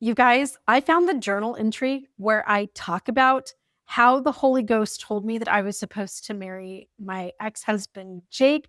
You guys, I found the journal entry where I talk about how the Holy Ghost told me that I was supposed to marry my ex-husband, Jake,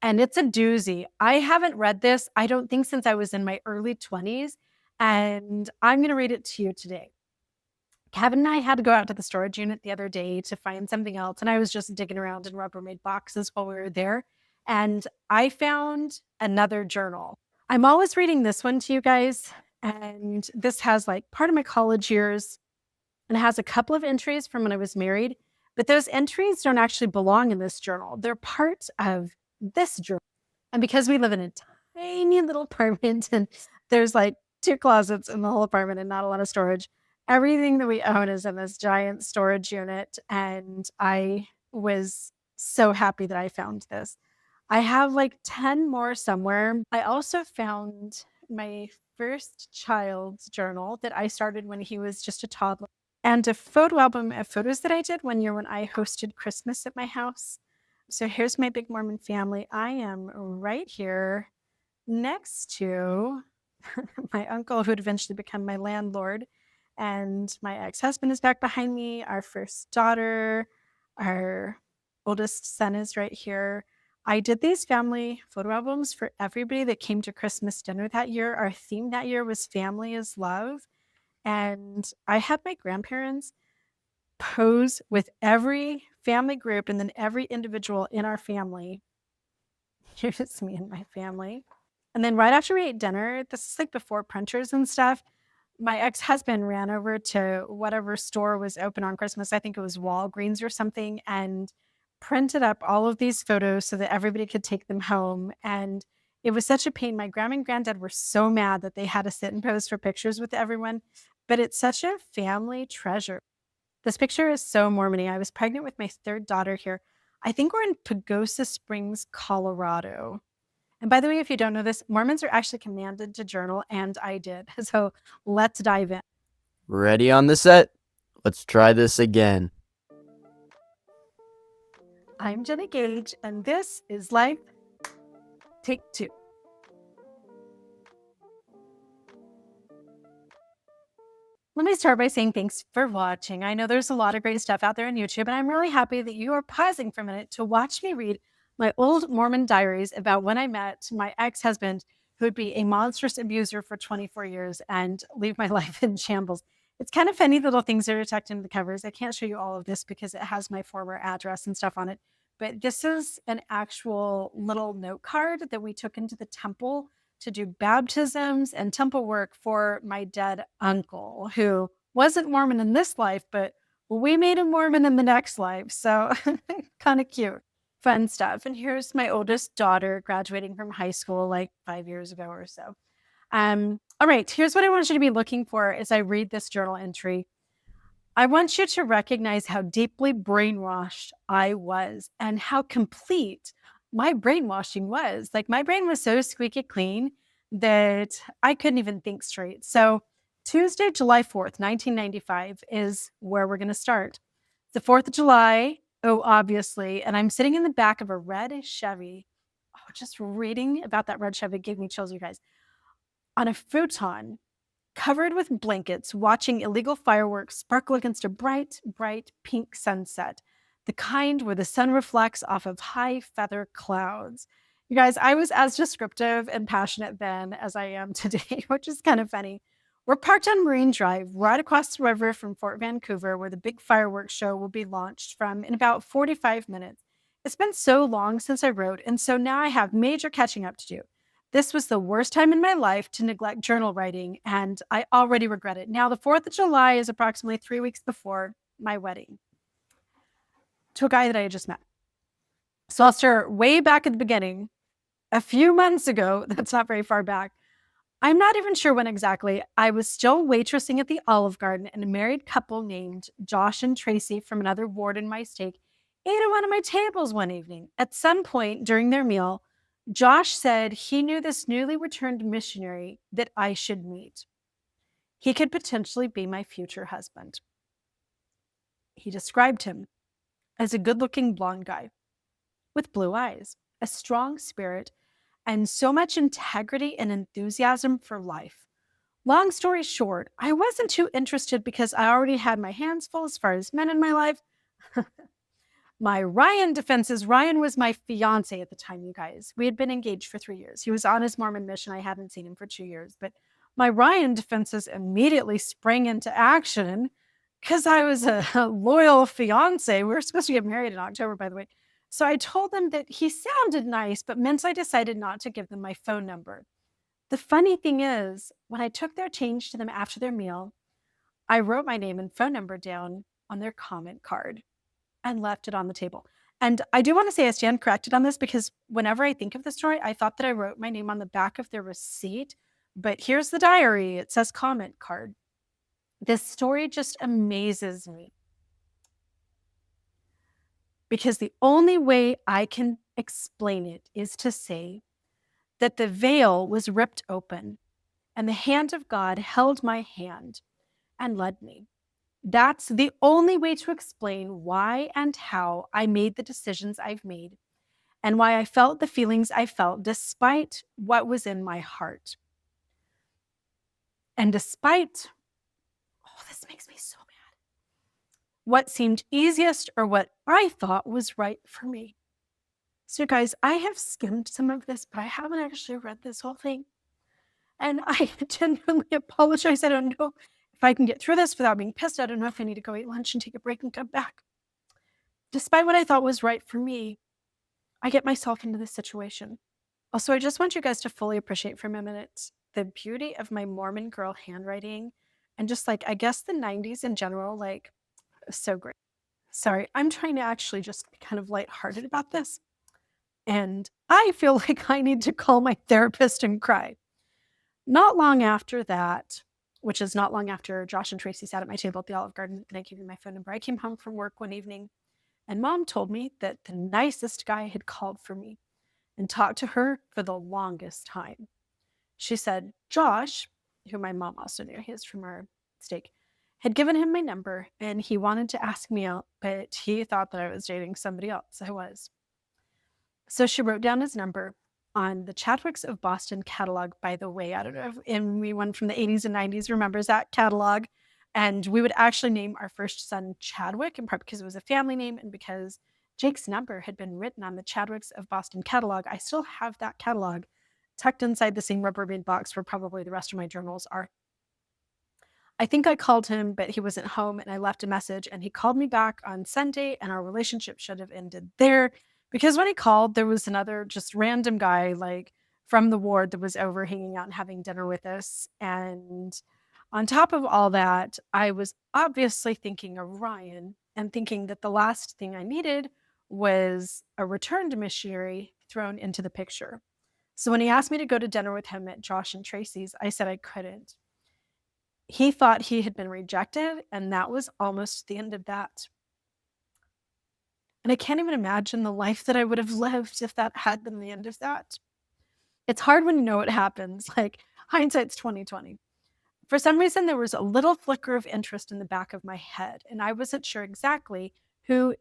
and it's a doozy. I haven't read this, I don't think, since I was in my early 20s, and I'm going to read it to you today. Kevin and I had to go out to the storage unit the other day to find something else, and I was just digging around in Rubbermaid boxes while we were there, and I found another journal. I'm always reading this one to you guys, and this has like part of my college years, and it has a couple of entries from when I was married, but those entries don't actually belong in this journal. They're part of this journal. And because we live in a tiny little apartment and there's like 2 closets in the whole apartment and not a lot of storage, everything that we own is in this giant storage unit. And I was so happy that I found this. I have like 10 more somewhere. I also found my first child's journal that I started when he was just a toddler, and a photo album of photos that I did one year when I hosted Christmas at my house. So here's my big Mormon family. I am right here next to my uncle, who would eventually become my landlord. And my ex-husband is back behind me. Our first daughter, our oldest son is right here. I did these family photo albums for everybody that came to Christmas dinner that year. Our theme that year was family is love. And I had my grandparents pose with every family group and then every individual in our family. Here's me and my family. And then right after we ate dinner, this is like before printers and stuff, my ex-husband ran over to whatever store was open on Christmas. I think it was Walgreens or something, and printed up all of these photos so that everybody could take them home. And it was such a pain. My grandma and granddad were so mad that they had to sit and pose for pictures with everyone, but it's such a family treasure. This picture is so Mormon-y. I was pregnant with my third daughter here. I think we're in Pagosa Springs, Colorado. And by the way, if you don't know this, Mormons are actually commanded to journal, and I did. So let's dive in. Ready on the set? Let's try this again. I'm Jenny Gage, and this is Life Take 2. Let me start by saying thanks for watching. I know there's a lot of great stuff out there on YouTube, and I'm really happy that you are pausing for a minute to watch me read my old Mormon diaries about when I met my ex-husband, who would be a monstrous abuser for 24 years and leave my life in shambles. It's kind of funny little things that are tucked into the covers. I can't show you all of this because it has my former address and stuff on it, but this is an actual little note card that we took into the temple to do baptisms and temple work for my dead uncle, who wasn't Mormon in this life, but we made him Mormon in the next life. So kind of cute, fun stuff. And here's my oldest daughter graduating from high school like 5 years ago or so. All right, here's what I want you to be looking for as I read this journal entry. I want you to recognize how deeply brainwashed I was and how complete my brainwashing was. Like, my brain was so squeaky clean that I couldn't even think straight. So Tuesday, July 4th, 1995 is where we're going to start. The 4th of July, oh, obviously, and I'm sitting in the back of a red Chevy. Oh, just reading about that red Chevy gave me chills, you guys. On a futon, covered with blankets, watching illegal fireworks sparkle against a bright, bright pink sunset, the kind where the sun reflects off of high feather clouds. You guys, I was as descriptive and passionate then as I am today, which is kind of funny. We're parked on Marine Drive, right across the river from Fort Vancouver, where the big fireworks show will be launched from in about 45 minutes. It's been so long since I wrote, and so now I have major catching up to do. This was the worst time in my life to neglect journal writing, and I already regret it. Now, the 4th of July is approximately 3 weeks before my wedding to a guy that I had just met. So I'll start way back at the beginning. A few months ago, that's not very far back, I'm not even sure when exactly, I was still waitressing at the Olive Garden, and a married couple named Josh and Tracy from another ward in my stake ate at one of my tables one evening. At some point during their meal, Josh said he knew this newly returned missionary that I should meet. He could potentially be my future husband. He described him as a good-looking blonde guy with blue eyes, a strong spirit, and so much integrity and enthusiasm for life. Long story short, I wasn't too interested because I already had my hands full as far as men in my life. My Ryan defenses, Ryan was my fiance at the time, you guys. We had been engaged for 3 years. He was on his Mormon mission. I hadn't seen him for 2 years, but my Ryan defenses immediately sprang into action because I was a loyal fiance. We were supposed to get married in October, by the way. So I told them that he sounded nice, but meant I decided not to give them my phone number. The funny thing is, when I took their change to them after their meal, I wrote my name and phone number down on their comment card and left it on the table. And I do want to say I stand corrected on this because whenever I think of the story, I thought that I wrote my name on the back of their receipt. But here's the diary. It says comment card. This story just amazes me because the only way I can explain it is to say that the veil was ripped open and the hand of God held my hand and led me. That's the only way to explain why and how I made the decisions I've made and why I felt the feelings I felt despite what was in my heart. And despite, oh, this makes me so mad, what seemed easiest or what I thought was right for me. So, guys, I have skimmed some of this, but I haven't actually read this whole thing. And I genuinely apologize. I don't know if I can get through this without being pissed. I don't know if I need to go eat lunch and take a break and come back. Despite what I thought was right for me, I get myself into this situation. Also, I just want you guys to fully appreciate for a minute the beauty of my Mormon girl handwriting and just like, I guess the 90s in general, like, so great. Sorry, I'm trying to actually just be kind of lighthearted about this. And I feel like I need to call my therapist and cry. Not long after that, which is not long after Josh and Tracy sat at my table at the Olive Garden and I gave them my phone number, I came home from work one evening and Mom told me that the nicest guy had called for me and talked to her for the longest time. She said, Josh, who my mom also knew, he is from our stake, had given him my number and he wanted to ask me out, but he thought that I was dating somebody else. I was. So she wrote down his number on the Chadwicks of Boston catalog, by the way. I don't know if anyone from the 80s and 90s remembers that catalog. And we would actually name our first son Chadwick, in part because it was a family name and because Jake's number had been written on the Chadwicks of Boston catalog. I still have that catalog tucked inside the same rubber band box where probably the rest of my journals are. I think I called him, but he wasn't home and I left a message and he called me back on Sunday and our relationship should have ended there because when he called, there was another just random guy like from the ward that was over hanging out and having dinner with us. And on top of all that, I was obviously thinking of Ryan and thinking that the last thing I needed was a returned missionary thrown into the picture. So when he asked me to go to dinner with him at Josh and Tracy's, I said I couldn't. He thought he had been rejected, and that was almost the end of that. And I can't even imagine the life that I would have lived if that had been the end of that. It's hard when you know what happens. Like, hindsight's 2020. For some reason, there was a little flicker of interest in the back of my head, and I wasn't sure exactly who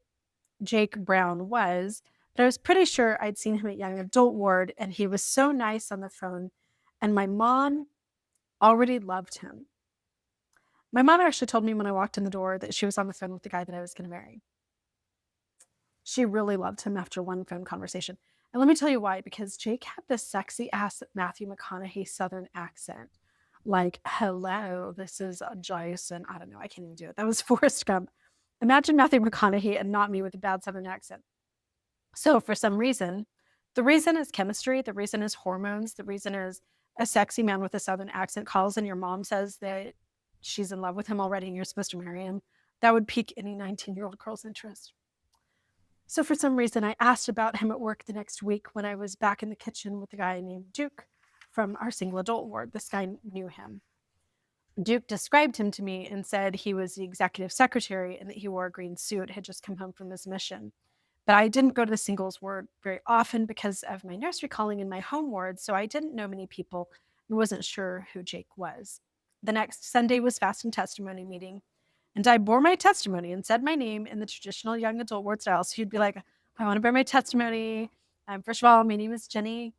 Jake Brown was, but I was pretty sure I'd seen him at Young Adult Ward, and he was so nice on the phone, and my mom already loved him. My mom actually told me when I walked in the door that she was on the phone with the guy that I was going to marry. She really loved him after one phone conversation. And let me tell you why, because Jake had this sexy ass Matthew McConaughey Southern accent. Like, hello, this is Jason. I don't know. I can't even do it. That was Forrest Gump. Imagine Matthew McConaughey and not me with a bad Southern accent. So for some reason, the reason is chemistry. The reason is hormones. The reason is a sexy man with a Southern accent calls and your mom says that she's in love with him already and you're supposed to marry him. That would pique any 19-year-old girl's interest. So for some reason, I asked about him at work the next week when I was back in the kitchen with a guy named Duke from our single adult ward. This guy knew him. Duke described him to me and said he was the executive secretary and that he wore a green suit, had just come home from his mission. But I didn't go to the singles ward very often because of my nursery calling in my home ward, so I didn't know many people and wasn't sure who Jake was. The next Sunday was fast and testimony meeting, and I bore my testimony and said my name in the traditional young adult ward style. So you'd be like, I want to bear my testimony. First of all, my name is Jenny.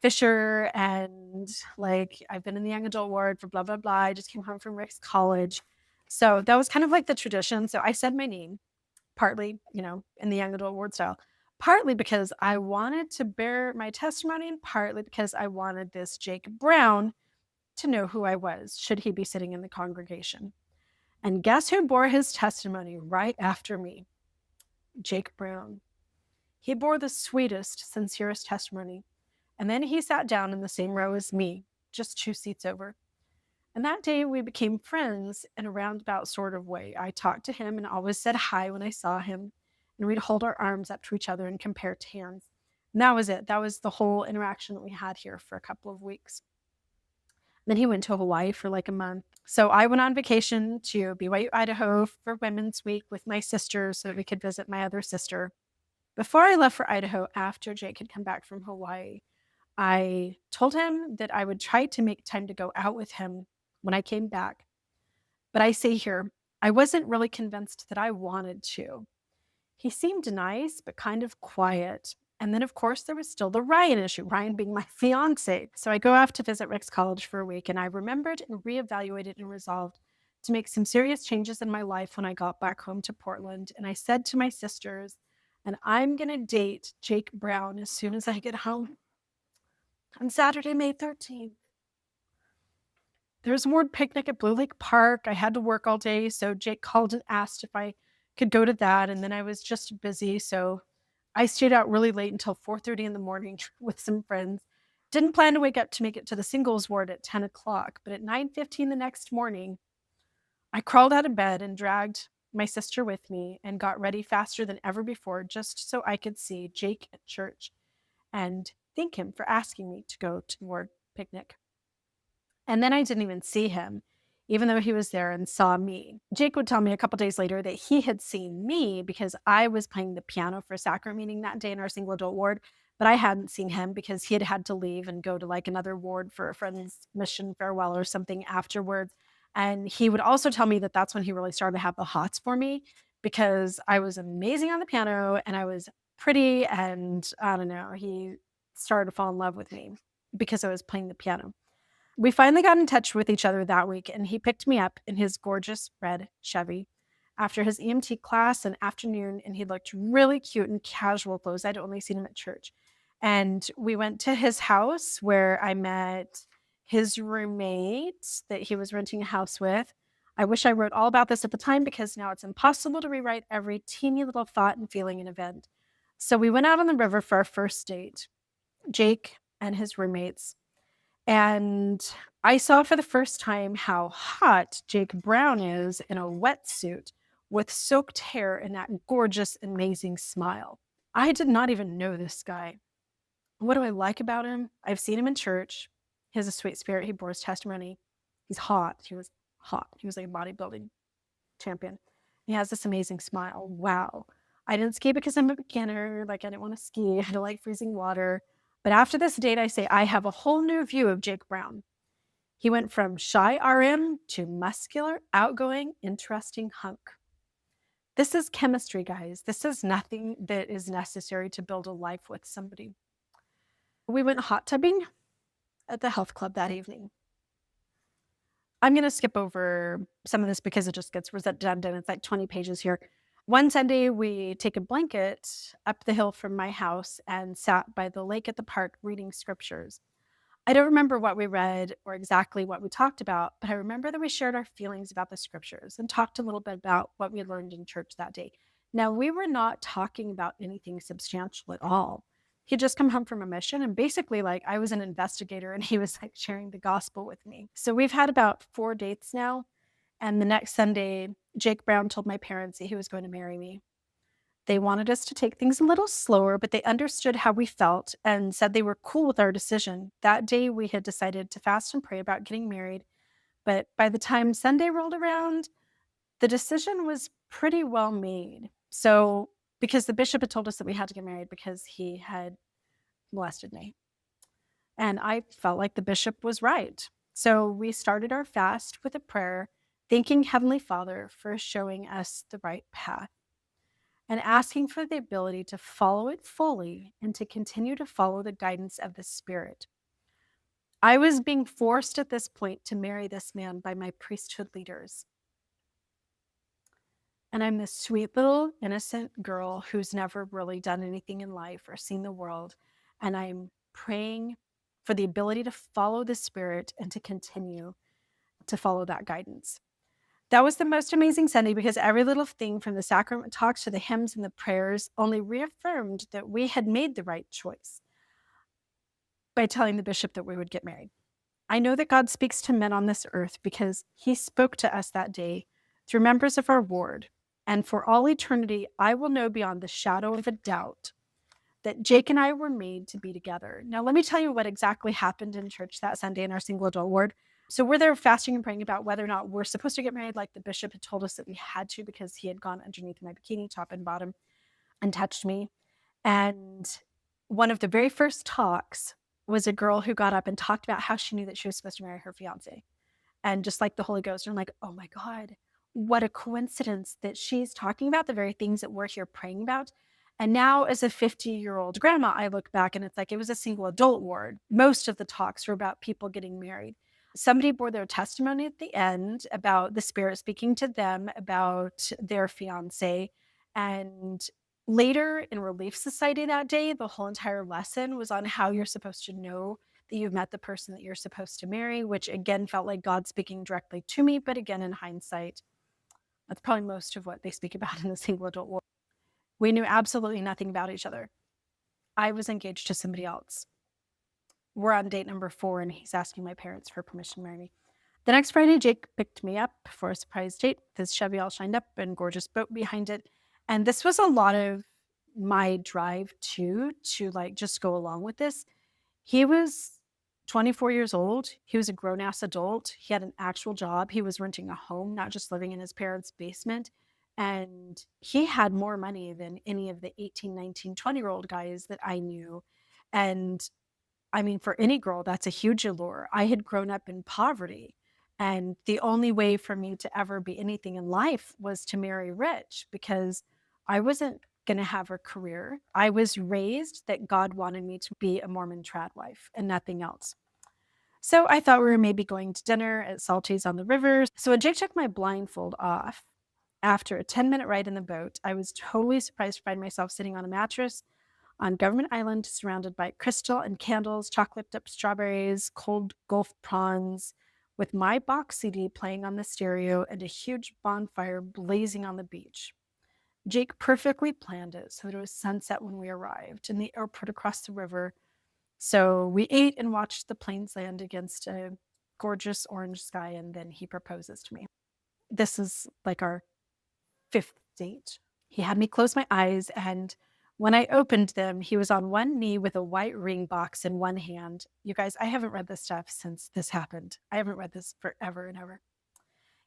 Fisher, and like I've been in the young adult ward for blah, blah, blah. I just came home from Rick's college. So that was kind of like the tradition. So I said my name, partly, in the young adult ward style, partly because I wanted to bear my testimony, and partly because I wanted this Jake Brown to know who I was, should he be sitting in the congregation. And guess who bore his testimony right after me? Jake Brown. He bore the sweetest, sincerest testimony. And then he sat down in the same row as me, just 2 seats over. And that day we became friends in a roundabout sort of way. I talked to him and always said hi when I saw him. And we'd hold our arms up to each other and compare hands. And that was it. That was the whole interaction that we had here for a couple of weeks. Then he went to Hawaii for like a month. So I went on vacation to BYU, Idaho for Women's Week with my sister so that we could visit my other sister. Before I left for Idaho, after Jake had come back from Hawaii, I told him that I would try to make time to go out with him when I came back. But I say here, I wasn't really convinced that I wanted to. He seemed nice, but kind of quiet. And then, of course, there was still the Ryan issue, Ryan being my fiance. So I go off to visit Rick's college for a week, and I remembered and reevaluated and resolved to make some serious changes in my life when I got back home to Portland. And I said to my sisters, and I'm going to date Jake Brown as soon as I get home on Saturday, May 13th. There was a ward picnic at Blue Lake Park. I had to work all day, so Jake called and asked if I could go to that, and then I was just busy, so I stayed out really late until 4:30 in the morning with some friends. Didn't plan to wake up to make it to the singles ward at 10 o'clock, but at 9:15 the next morning, I crawled out of bed and dragged my sister with me and got ready faster than ever before just so I could see Jake at church and thank him for asking me to go to the ward picnic. And then I didn't even see him, even though he was there and saw me. Jake would tell me a couple days later that he had seen me because I was playing the piano for a sacrament meeting that day in our single adult ward, but I hadn't seen him because he had had to leave and go to like another ward for a friend's mission farewell or something afterwards. And he would also tell me that that's when he really started to have the hots for me because I was amazing on the piano and I was pretty, and I don't know, he started to fall in love with me because I was playing the piano. We finally got in touch with each other that week, and he picked me up in his gorgeous red Chevy after his EMT class and afternoon, and he looked really cute in casual clothes. I'd only seen him at church. And we went to his house where I met his roommate that he was renting a house with. I wish I wrote all about this at the time because now it's impossible to rewrite every teeny little thought and feeling and event. So we went out on the river for our first date, Jake and his roommates. And I saw for the first time how hot Jake Brown is in a wetsuit with soaked hair and that gorgeous, amazing smile. I did not even know this guy. What do I like about him? I've seen him in church. He has a sweet spirit. He bore his testimony. He's hot. He was hot. He was like a bodybuilding champion. He has this amazing smile. Wow. I didn't ski because I'm a beginner. Like, I didn't want to ski. I don't like freezing water. But after this date, I say I have a whole new view of Jake Brown. He went from shy RM to muscular, outgoing, interesting hunk. This is chemistry, guys. This is nothing that is necessary to build a life with somebody. We went hot tubbing at the health club that evening. I'm going to skip over some of this because it just gets redundant. It's like 20 pages here. One Sunday, we take a blanket up the hill from my house and sat by the lake at the park reading scriptures. I don't remember what we read or exactly what we talked about, but I remember that we shared our feelings about the scriptures and talked a little bit about what we learned in church that day. Now, we were not talking about anything substantial at all. He had just come home from a mission, and basically, like, I was an investigator and he was like sharing the gospel with me. So we've had about 4 dates now. And the next Sunday, Jake Brown told my parents that he was going to marry me. They wanted us to take things a little slower, but they understood how we felt and said they were cool with our decision. That day, we had decided to fast and pray about getting married. But by the time Sunday rolled around, the decision was pretty well made. So, because the bishop had told us that we had to get married because he had molested me. And I felt like the bishop was right. So, we started our fast with a prayer, thanking Heavenly Father for showing us the right path. and asking for the ability to follow it fully and to continue to follow the guidance of the Spirit. I was being forced at this point to marry this man by my priesthood leaders. And I'm this sweet little innocent girl who's never really done anything in life or seen the world. And I'm praying for the ability to follow the Spirit and to continue to follow that guidance. That was the most amazing Sunday because every little thing from the sacrament talks to the hymns and the prayers only reaffirmed that we had made the right choice by telling the bishop that we would get married. I know that God speaks to men on this earth because he spoke to us that day through members of our ward. And for all eternity, I will know beyond the shadow of a doubt that Jake and I were made to be together. Now, let me tell you what exactly happened in church that Sunday in our single adult ward. So we're there fasting and praying about whether or not we're supposed to get married, like the bishop had told us that we had to because he had gone underneath my bikini, top and bottom, and touched me. And one of the very first talks was a girl who got up and talked about how she knew that she was supposed to marry her fiance. And just like the Holy Ghost, I'm like, oh my God, what a coincidence that she's talking about the very things that we're here praying about. And now, as a 50-year-old grandma, I look back and it's like it was a single adult ward. Most of the talks were about people getting married. Somebody bore their testimony at the end about the Spirit speaking to them about their fiance. And later in Relief Society that day, the whole entire lesson was on how you're supposed to know that you've met the person that you're supposed to marry, which again felt like God speaking directly to me. But again, in hindsight, that's probably most of what they speak about in the single adult world. We knew absolutely nothing about each other. I was engaged to somebody else. We're on date number 4, and he's asking my parents for permission to marry me. The next Friday, Jake picked me up for a surprise date. This Chevy all shined up and gorgeous boat behind it. And this was a lot of my drive too, to like just go along with this. He was 24 years old. He was a grown-ass adult. He had an actual job. He was renting a home, not just living in his parents' basement. And he had more money than any of the 18, 19, 20-year-old guys that I knew. And I mean, for any girl, that's a huge allure. I had grown up in poverty. And the only way for me to ever be anything in life was to marry rich because I wasn't going to have a career. I was raised that God wanted me to be a Mormon trad wife and nothing else. So I thought we were maybe going to dinner at Salty's on the river. So when Jake took my blindfold off after a 10-minute ride in the boat, I was totally surprised to find myself sitting on a mattress on Government Island, surrounded by crystal and candles, chocolate dipped strawberries, cold Gulf prawns, with my box CD playing on the stereo and a huge bonfire blazing on the beach. Jake perfectly planned it so that it was sunset when we arrived in the airport across the river. So we ate and watched the planes land against a gorgeous orange sky, and then he proposes to me. This is like our 5th date. He had me close my eyes, and when I opened them, he was on one knee with a white ring box in one hand. You guys, I haven't read this stuff since this happened. I haven't read this forever and ever.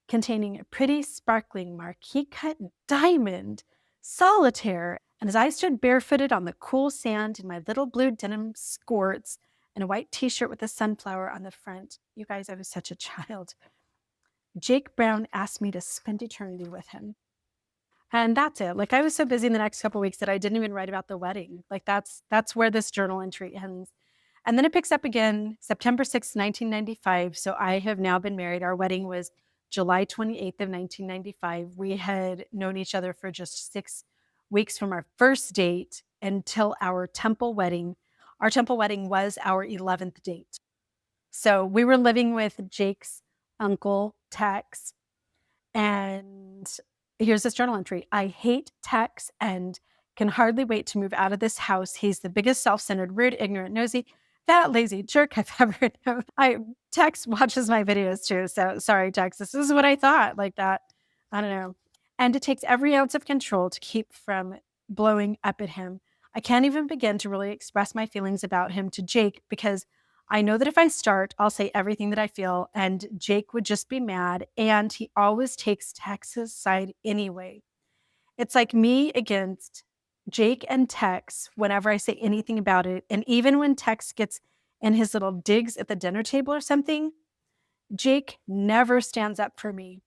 Containing a pretty sparkling marquee cut diamond solitaire. And as I stood barefooted on the cool sand in my little blue denim skirts and a white t-shirt with a sunflower on the front, you guys, I was such a child. Jake Brown asked me to spend eternity with him. And that's it. Like, I was so busy in the next couple of weeks that I didn't even write about the wedding. Like, that's where this journal entry ends. And then it picks up again September 6th, 1995. So I have now been married. Our wedding was July 28th of 1995. We had known each other for just 6 weeks from our first date until our temple wedding. Our temple wedding was our 11th date. So we were living with Jake's uncle, Tex, and here's this journal entry. I hate Tex and can hardly wait to move out of this house. He's the biggest self-centered, rude, ignorant, nosy, fat, lazy jerk I've ever known. Tex watches my videos too. So sorry, Tex. This is what I thought. Like that. I don't know. And it takes every ounce of control to keep from blowing up at him. I can't even begin to really express my feelings about him to Jake because I know that if I start, I'll say everything that I feel, and Jake would just be mad, and he always takes Tex's side anyway. It's like me against Jake and Tex whenever I say anything about it, and even when Tex gets in his little digs at the dinner table or something, Jake never stands up for me.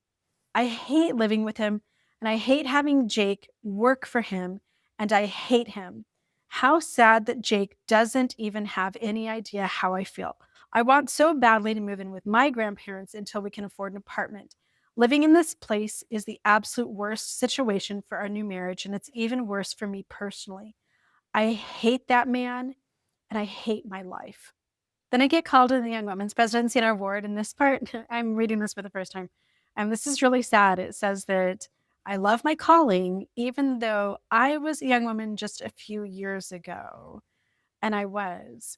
I hate living with him And I hate having Jake work for him, and I hate him. How sad that Jake doesn't even have any idea how I feel. I want so badly to move in with my grandparents until we can afford an apartment. Living in this place is the absolute worst situation for our new marriage, and it's even worse for me personally. I hate that man, and I hate my life. Then I get called to the Young Women's Presidency in our ward. And this part, I'm reading this for the first time. And this is really sad. It says that I love my calling, even though I was a young woman just a few years ago. And I was.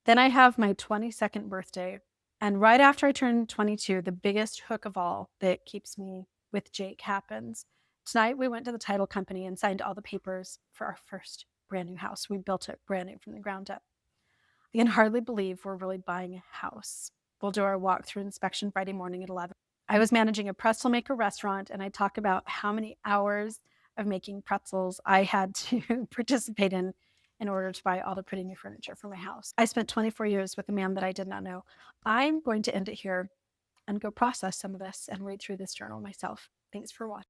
Then I have my 22nd birthday. And right after I turn 22, the biggest hook of all that keeps me with Jake happens. Tonight, we went to the title company and signed all the papers for our first brand new house. We built it brand new from the ground up. I can hardly believe we're really buying a house. We'll do our walkthrough inspection Friday morning at 11. I was managing a pretzel maker restaurant, and I talk about how many hours of making pretzels I had to participate in order to buy all the pretty new furniture for my house. I spent 24 years with a man that I did not know. I'm going to end it here and go process some of this and read through this journal myself. Thanks for watching.